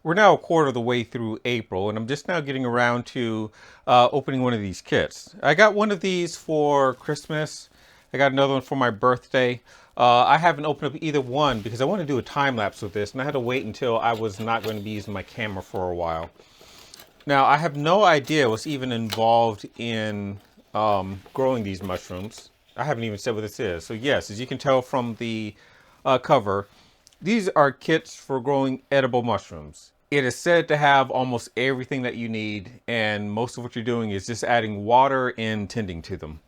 We're now a quarter of the way through April, and I'm just now getting around to opening one of these kits. I got one of these for Christmas. I got another one for my birthday. I haven't opened up either one because I want to do a time lapse with this, and I had to wait until I was not going to be using my camera for a while. Now, I have no idea what's even involved in growing these mushrooms. I haven't even said what this is. So yes, as you can tell from the cover, these are kits for growing edible mushrooms. It is said to have almost everything that you need, and most of what you're doing is just adding water and tending to them.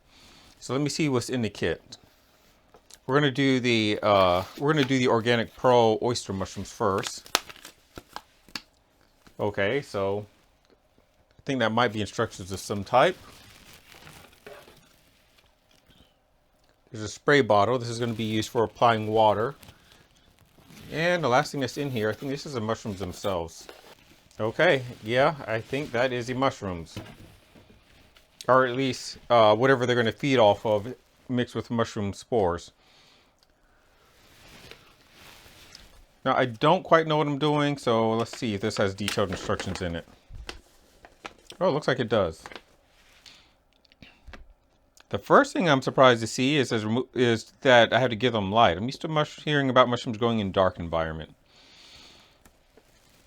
So let me see what's in the kit. We're gonna do the organic pearl oyster mushrooms first. Okay, so I think that might be instructions of some type. There's a spray bottle. This is going to be used for applying water. And the last thing that's in here, I think this is the mushrooms themselves. Okay, yeah, I think that is the mushrooms. Or at least whatever they're going to feed off of mixed with mushroom spores. Now, I don't quite know what I'm doing, so let's see if this has detailed instructions in it. Oh, it looks like it does. The first thing I'm surprised to see is that I have to give them light. I'm used to hearing about mushrooms growing in dark environment.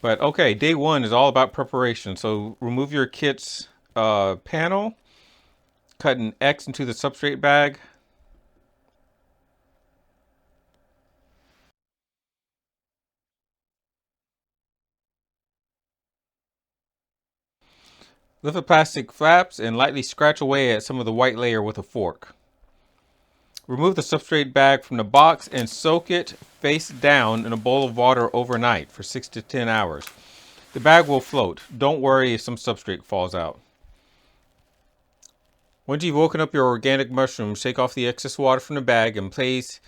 But okay, day one is all about preparation. So remove your kit's panel, cut an X into the substrate bag. Lift the plastic flaps and lightly scratch away at some of the white layer with a fork. Remove the substrate bag from the box and soak it face down in a bowl of water overnight for 6 to 10 hours. The bag will float. Don't worry if some substrate falls out. Once you've woken up your organic mushrooms, shake off the excess water from the bag and place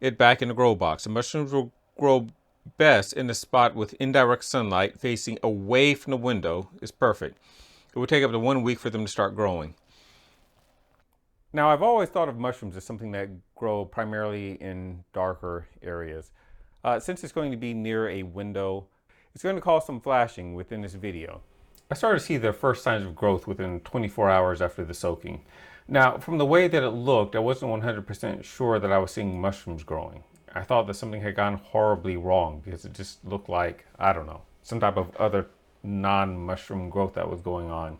it back in the grow box. The mushrooms will grow best in a spot with indirect sunlight facing away from the window. Is perfect. It will take up to 1 week for them to start growing. Now, I've always thought of mushrooms as something that grow primarily in darker areas. Since it's going to be near a window, it's going to cause some flashing within this video. I started to see the first signs of growth within 24 hours after the soaking. Now, from the way that it looked, I wasn't 100% sure that I was seeing mushrooms growing. I thought that something had gone horribly wrong because it just looked like, I don't know, some type of other non-mushroom growth that was going on.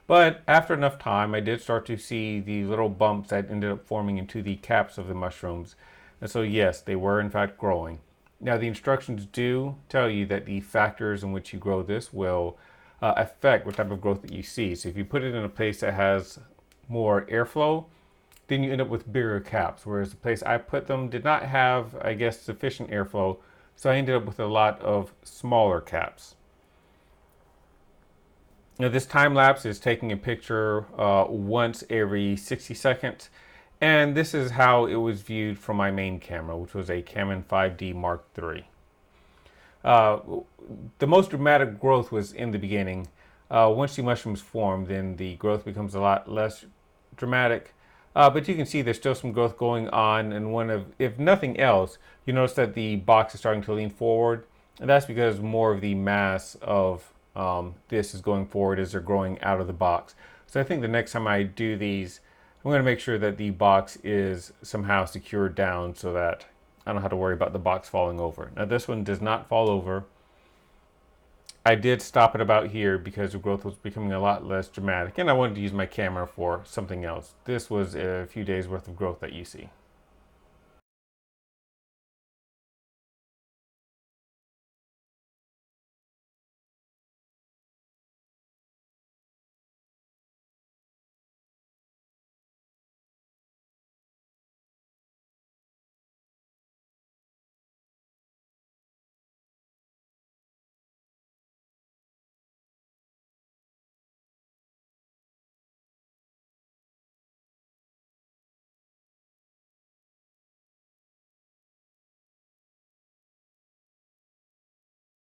But after enough time, I did start to see the little bumps that ended up forming into the caps of the mushrooms. And so yes, they were in fact growing. Now the instructions do tell you that the factors in which you grow this will affect what type of growth that you see. So if you put it in a place that has more airflow, then you end up with bigger caps. Whereas the place I put them did not have, I guess, sufficient airflow. So I ended up with a lot of smaller caps. Now this time lapse is taking a picture once every 60 seconds. And this is how it was viewed from my main camera, which was a Canon 5D Mark III. Uh, the most dramatic growth was in the beginning. Once the mushrooms form, then the growth becomes a lot less dramatic. But you can see there's still some growth going on. And if nothing else, you notice that the box is starting to lean forward. And that's because more of the mass of this is going forward as they're growing out of the box. So I think the next time I do these, I'm going to make sure that the box is somehow secured down so that I don't have to worry about the box falling over. Now this one does not fall over. I did stop it about here because the growth was becoming a lot less dramatic and I wanted to use my camera for something else. This was a few days worth of growth that you see.